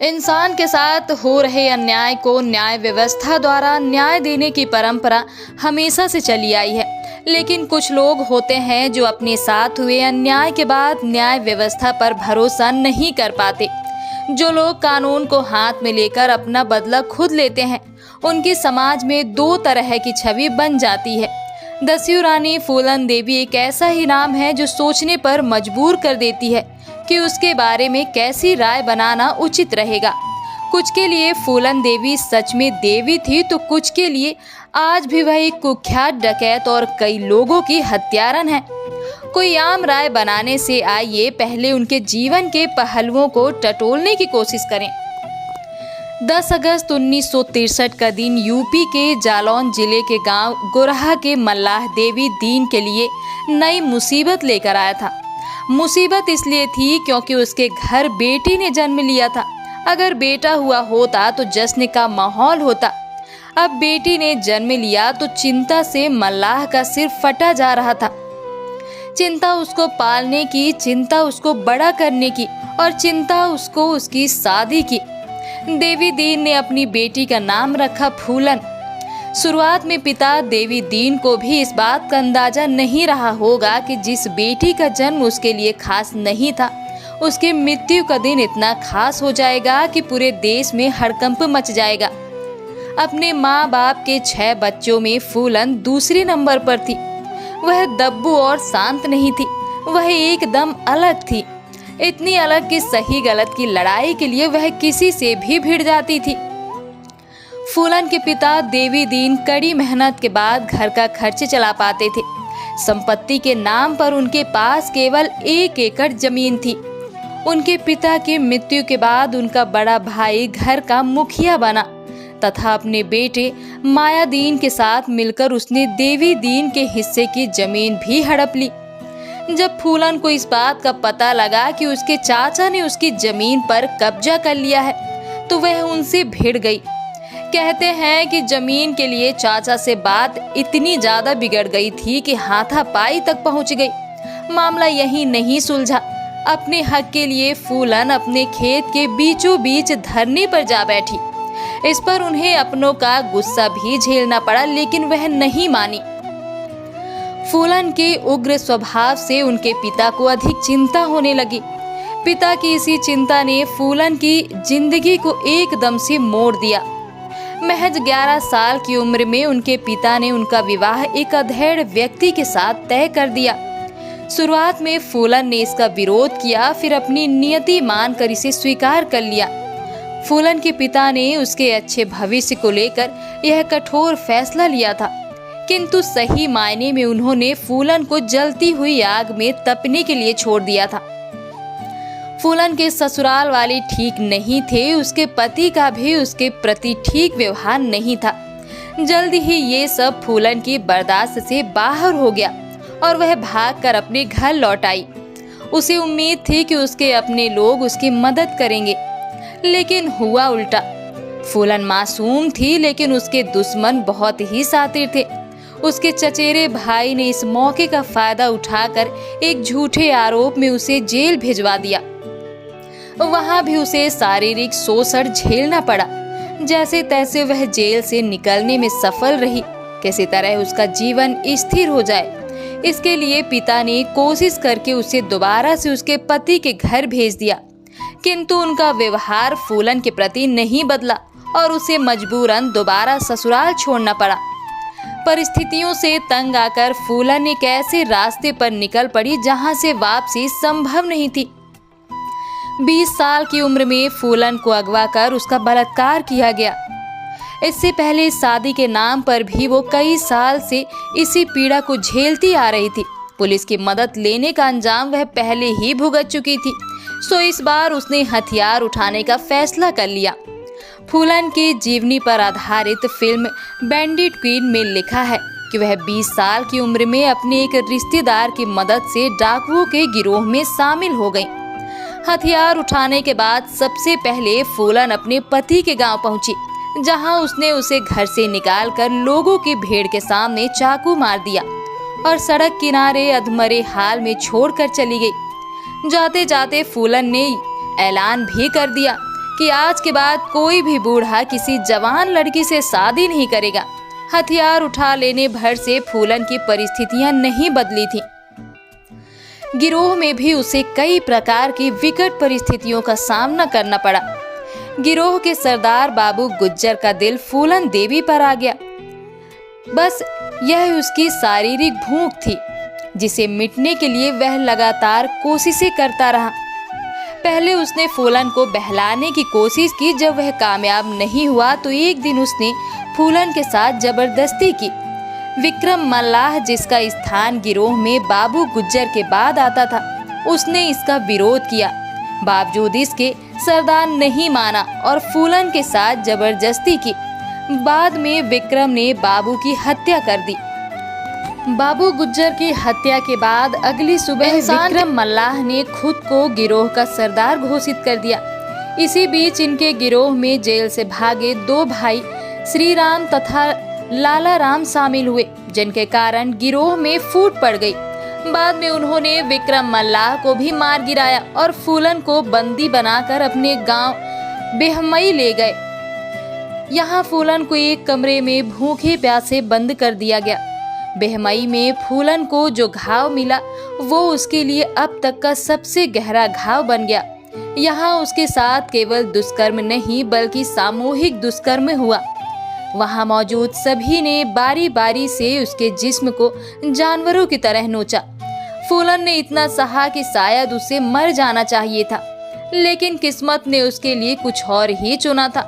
इंसान के साथ हो रहे अन्याय को न्याय व्यवस्था द्वारा न्याय देने की परंपरा हमेशा से चली आई है। लेकिन कुछ लोग होते हैं जो अपने साथ हुए अन्याय के बाद न्याय व्यवस्था पर भरोसा नहीं कर पाते। जो लोग कानून को हाथ में लेकर अपना बदला खुद लेते हैं, उनकी समाज में दो तरह की छवि बन जाती है। दस्यू रानी फूलन देवी एक ऐसा ही नाम है जो सोचने पर मजबूर कर देती है कि उसके बारे में कैसी राय बनाना उचित रहेगा। कुछ के लिए फूलन देवी सच में देवी थी, तो कुछ के लिए आज भी वह एक कुख्यात डकैत और कई लोगों की हत्यारन है। कोई आम राय बनाने से आइए पहले उनके जीवन के पहलुओं को टटोलने की कोशिश करें। 10 अगस्त 1963 का दिन यूपी के जालौन जिले के गांव गोरहा के मल्लाह देवी दीन के लिए नई मुसीबत लेकर आया था। मुसीबत इसलिए थी क्योंकि उसके घर बेटी ने जन्म लिया था। अगर बेटा हुआ होता तो जश्न का माहौल होता। अब बेटी ने जन्म लिया तो चिंता से मल्लाह का सिर फटा जा रहा था। चिंता उसको पालने की, चिंता उसको बड़ा करने की और चिंता उसको उसकी शादी की। देवी दीन ने अपनी बेटी का नाम रखा फूलन। शुरुआत में पिता देवी दीन को भी इस बात का अंदाजा नहीं रहा होगा कि जिस बेटी का जन्म उसके लिए खास नहीं था, उसकी मृत्यु का दिन इतना खास हो जाएगा कि पूरे देश में हड़कंप मच जाएगा। अपने माँ बाप के 6 बच्चों में फूलन दूसरे नंबर पर थी। वह दब्बू और शांत नहीं थी, वह एकदम अलग थी। इतनी अलग कि सही गलत की लड़ाई के लिए वह किसी से भी भिड़ जाती थी। फूलन के पिता देवी दीन कड़ी मेहनत के बाद घर का खर्च चला पाते थे। संपत्ति के नाम पर उनके पास केवल 1 एकड़ जमीन थी। उनके पिता की मृत्यु के बाद उनका बड़ा भाई घर का मुखिया बना तथा अपने बेटे माया दीन के साथ मिलकर उसने देवी दीन के हिस्से की जमीन भी हड़प ली। जब फूलन को इस बात का पता लगा कि उसके चाचा ने उसकी जमीन पर कब्जा कर लिया है, तो वह उनसे भिड़ गई। कहते हैं कि जमीन के लिए चाचा से बात इतनी ज्यादा बिगड़ गई थी कि हाथापाई तक पहुंच गई। मामला यही नहीं सुलझा। अपने हक के लिए फूलन अपने खेत के बीचों बीच धरने पर जा बैठी। इस पर उन्हें अपनों का गुस्सा भी झेलना पड़ा, लेकिन वह नहीं मानी। फूलन के उग्र स्वभाव से उनके पिता को अधिक चिंता होने लगी। पिता की इसी चिंता ने फूलन की जिंदगी को एकदम से मोड़ दिया। महज 11 साल की उम्र में उनके पिता ने उनका विवाह एक अधेड़ व्यक्ति के साथ तय कर दिया। शुरुआत में फूलन ने इसका विरोध किया, फिर अपनी नियति मानकर इसे स्वीकार कर लिया। फूलन के पिता ने उसके अच्छे भविष्य को लेकर यह कठोर फैसला लिया था, किंतु सही मायने में उन्होंने फूलन को जलती हुई आग में तपने के लिए छोड़ दिया था। फूलन के ससुराल वाले ठीक नहीं थे, उसके पति का भी उसके प्रति ठीक व्यवहार नहीं था। जल्दी ही ये सब फूलन की बर्दाश्त से बाहर हो गया और वह भागकर अपने घर लौट आई। उसे उम्मीद थी कि उसके अपने लोग उसकी मदद करेंगे, लेकिन हुआ उल्टा। फूलन मासूम थी, लेकिन उसके दुश्मन बहुत ही शातिर थे। उसके चचेरे भाई ने इस मौके का फायदा उठाकर एक झूठे आरोप में उसे जेल भिजवा दिया। वहां भी उसे शारीरिक शोषण झेलना पड़ा। जैसे तैसे वह जेल से निकलने में सफल रही। किसी तरह उसका जीवन स्थिर हो जाए, इसके लिए पिता ने कोशिश करके उसे दोबारा से उसके पति के घर भेज दिया, किंतु उनका व्यवहार फूलन के प्रति नहीं बदला और उसे मजबूरन दोबारा ससुराल छोड़ना पड़ा। परिस्थितियों से तंग आकर फूलन एक ऐसे रास्ते पर निकल पड़ी जहां से वापसी संभव नहीं थी। 20 साल की उम्र में फूलन को अगवा कर उसका बलात्कार किया गया। इससे पहले शादी के नाम पर भी वो कई साल से इसी पीड़ा को झेलती आ रही थी। पुलिस की मदद लेने का अंजाम वह पहले ही भुगत चुकी थी, सो इस बार उसने हथियार उठाने का फैसला कर लिया। फूलन की जीवनी पर आधारित फिल्म बैंडिट क्वीन में लिखा है कि वह 20 साल की उम्र में अपने एक रिश्तेदार की मदद से डाकुओं के गिरोह में शामिल हो गई। हथियार उठाने के बाद सबसे पहले फूलन अपने पति के गांव पहुंची, जहां उसने उसे घर से निकालकर लोगों की भीड़ के सामने चाकू मार दिया और सड़क किनारे अधमरे हाल में छोड़कर चली गई। जाते जाते फूलन ने ऐलान भी कर दिया कि आज के बाद कोई भी बूढ़ा किसी जवान लड़की से शादी नहीं करेगा। हथियार उठा लेने भर से फूलन की परिस्थितियां नहीं बदली थी। गिरोह में भी उसे कई प्रकार की विकट परिस्थितियों का सामना करना पड़ा। गिरोह के सरदार बाबू गुज्जर का दिल फूलन देवी पर आ गया। बस यह उसकी शारीरिक भूख थी, जिसे मिटने के लिए वह लगातार कोशिशें करता रहा। पहले उसने फूलन को बहलाने की कोशिश की। जब वह कामयाब नहीं हुआ तो एक दिन उसने फूलन के साथ जबरदस्ती की। विक्रम मल्लाह, जिसका स्थान गिरोह में बाबू गुज्जर के बाद आता था, उसने इसका विरोध किया। बावजूद इसके सरदार नहीं माना और फूलन के साथ जबरदस्ती की। बाद में विक्रम ने बाबू की हत्या कर दी। बाबू गुज्जर की हत्या के बाद अगली सुबह विक्रम मल्लाह ने खुद को गिरोह का सरदार घोषित कर दिया। इसी बीच इनके गिरोह में जेल से भागे 2 भाई श्री राम तथा लाला राम शामिल हुए, जिनके कारण गिरोह में फूट पड़ गई। बाद में उन्होंने विक्रम मल्लाह को भी मार गिराया और फूलन को बंदी बनाकर अपने गांव बेहमई ले गए। यहाँ फूलन को एक कमरे में भूखे प्यासे बंद कर दिया गया। बेहमई में फूलन को जो घाव मिला वो उसके लिए अब तक का सबसे गहरा घाव बन गया। यहाँ उसके साथ केवल दुष्कर्म नहीं बल्कि सामूहिक दुष्कर्म हुआ। वहाँ मौजूद सभी ने बारी बारी से उसके जिस्म को जानवरों की तरह नोचा। फूलन ने इतना सहा कि शायद उसे मर जाना चाहिए था, लेकिन किस्मत ने उसके लिए कुछ और ही चुना था।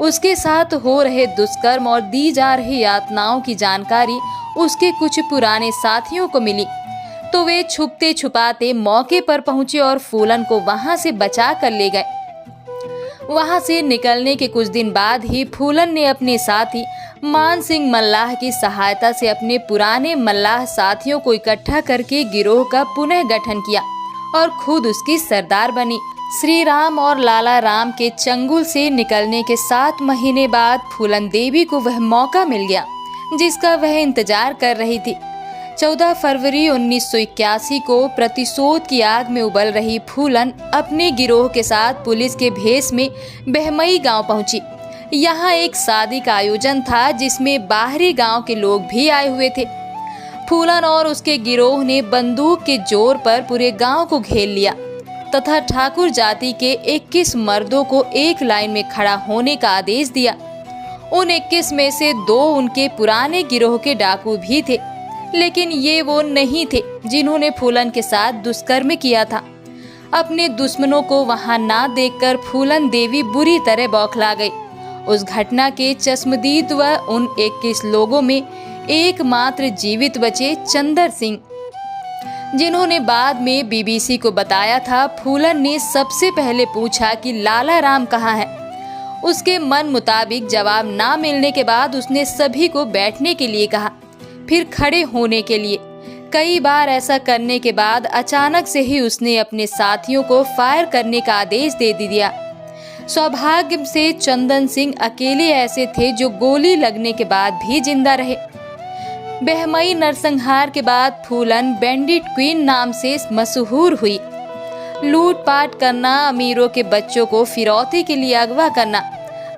उसके साथ हो रहे दुष्कर्म और दी जा रही यातनाओं की जानकारी उसके कुछ पुराने साथियों को मिली, तो वे छुपते छुपाते मौके पर पहुंचे और फूलन को वहां से बचा कर ले गए। वहां से निकलने के कुछ दिन बाद ही फूलन ने अपने साथी मान सिंह मल्लाह की सहायता से अपने पुराने मल्लाह साथियों को इकट्ठा करके गिरोह का पुनः गठन किया और खुद उसकी सरदार बनी। श्री राम और लाला राम के चंगुल से निकलने के 7 महीने बाद फूलन देवी को वह मौका मिल गया जिसका वह इंतजार कर रही थी। 14 फरवरी 1981 को प्रतिशोध की आग में उबल रही फूलन अपने गिरोह के साथ पुलिस के भेष में बेहमई गांव पहुंची। यहाँ एक शादी का आयोजन था जिसमें बाहरी गांव के लोग भी आए हुए थे। फूलन और उसके गिरोह ने बंदूक के जोर पर पूरे गांव को घेर लिया तथा ठाकुर जाति के 21 मर्दों को एक लाइन में खड़ा होने का आदेश दिया। उन 21 में से 2 उनके पुराने गिरोह के डाकू भी थे, लेकिन ये वो नहीं थे जिन्होंने फूलन के साथ दुष्कर्म किया था। अपने दुश्मनों को वहां ना देखकर फूलन देवी बुरी तरह बौखला गई। उस घटना के चश्मदीद व उन 21 लोगों में एकमात्र जीवित बचे चंदर सिंह, जिन्होंने बाद में बीबीसी को बताया था। फूलन ने सबसे पहले पूछा कि लाला राम कहाँ है। उसके मन मुताबिक जवाब ना मिलने के बाद उसने सभी को बैठने के लिए कहा, फिर खड़े होने के लिए। कई बार ऐसा करने के बाद अचानक से ही उसने अपने साथियों को फायर करने का आदेश दे दिया। सौभाग्य से चंदन सिंह अकेले ऐसे थे जो गोली लगने के बाद भी जिंदा रहे। बेहमई नरसंहार के बाद फूलन बैंडिट क्वीन नाम से मशहूर हुई। लूटपाट करना, अमीरों के बच्चों को फिरौती के लिए अगवा करना,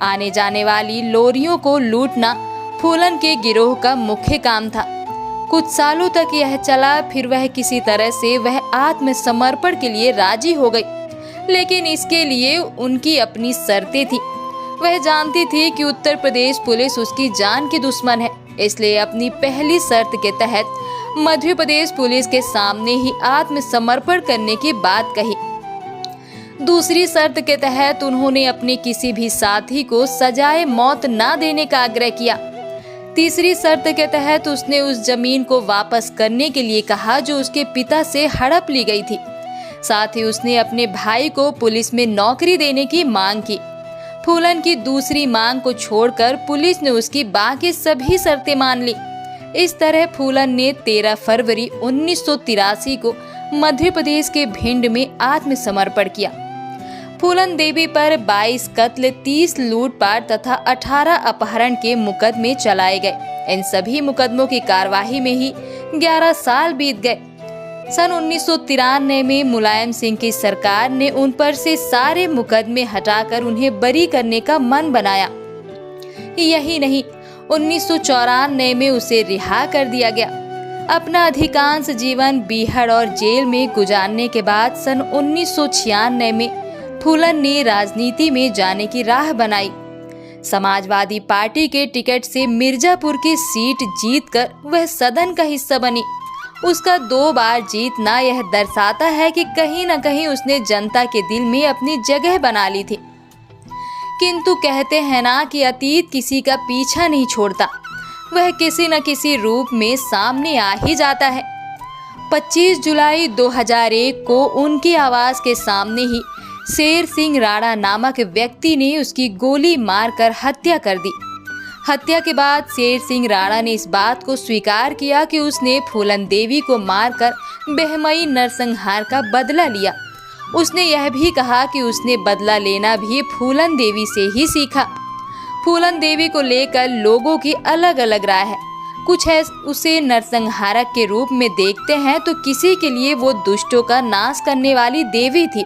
आने जाने वाली लोरियों को लूटना फूलन के गिरोह का मुख्य काम था। कुछ सालों तक यह चला, फिर वह किसी तरह से वह आत्मसमर्पण के लिए राजी हो गई, लेकिन इसके लिए उनकी अपनी शर्तें थी। वह जानती थी कि उत्तर प्रदेश पुलिस उसकी जान की दुश्मन है, इसलिए अपनी पहली शर्त के तहत मध्य प्रदेश पुलिस के सामने ही आत्मसमर्पण करने की बात कही। दूसरी शर्त के तहत उन्होंने अपने किसी भी साथी को सजाए मौत ना देने का आग्रह किया। तीसरी शर्त के तहत उसने उस जमीन को वापस करने के लिए कहा जो उसके पिता से हड़प ली गई थी। साथ ही उसने अपने भाई को पुलिस में नौकरी देने की मांग की। फूलन की दूसरी मांग को छोड़कर पुलिस ने उसकी बाकी सभी शर्तें मान ली। इस तरह फूलन ने 13 फरवरी 1983 को मध्य प्रदेश के भिंड में आत्मसमर्पण किया। फूलन देवी पर 22 कत्ल, 30 लूटपाट तथा 18 अपहरण के मुकदमे चलाए गए। इन सभी मुकदमों की कार्यवाही में ही 11 साल बीत गए। सन 1993 में मुलायम सिंह की सरकार ने उन पर से सारे मुकदमे हटाकर उन्हें बरी करने का मन बनाया। यही नहीं, 1994 में उसे रिहा कर दिया गया। अपना अधिकांश जीवन बीहड़ और जेल में गुजारने के बाद सन 1996 में फूलन ने राजनीति में जाने की राह बनाई। समाजवादी पार्टी के टिकट से मिर्जापुर की सीट जीतकर वह सदन का हिस्सा बनी। उसका 2 बार जीतना यह दर्शाता है कि कहीं न कहीं उसने जनता के दिल में अपनी जगह बना ली थी। किंतु कहते हैं ना कि अतीत किसी का पीछा नहीं छोड़ता, वह किसी न किसी रूप में सामने आ ही जाता है। 25 जुलाई 2001 को उनकी आवाज के सामने ही शेर सिंह राणा नामक व्यक्ति ने उसकी गोली मारकर हत्या कर दी। हत्या के बाद शेर सिंह राणा ने इस बात को स्वीकार किया कि उसने फूलन देवी को मारकर बेहमई नरसंहार का बदला लिया। उसने यह भी कहा कि उसने बदला लेना भी फूलन देवी से ही सीखा। फूलन देवी को लेकर लोगों की अलग अलग राय है। कुछ है उसे नरसंहारक के रूप में देखते हैं, तो किसी के लिए वो दुष्टों का नाश करने वाली देवी थी।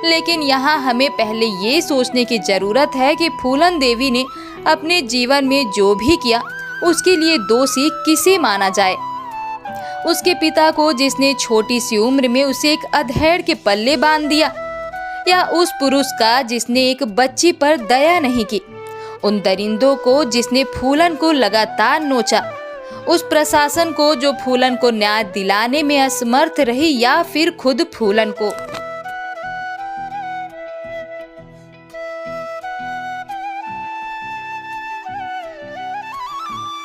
लेकिन यहाँ हमें पहले ये सोचने की जरूरत है कि फूलन देवी ने अपने जीवन में जो भी किया उसके लिए दोषी किसे माना जाए। उसके पिता को, जिसने छोटी सी उम्र में उसे एक अधेड़ के पल्ले बांध दिया, या उस पुरुष का जिसने एक बच्ची पर दया नहीं की, उन दरिंदों को जिसने फूलन को लगातार नोचा, उस प्रशासन को जो फूलन को न्याय दिलाने में असमर्थ रही, या फिर खुद फूलन को।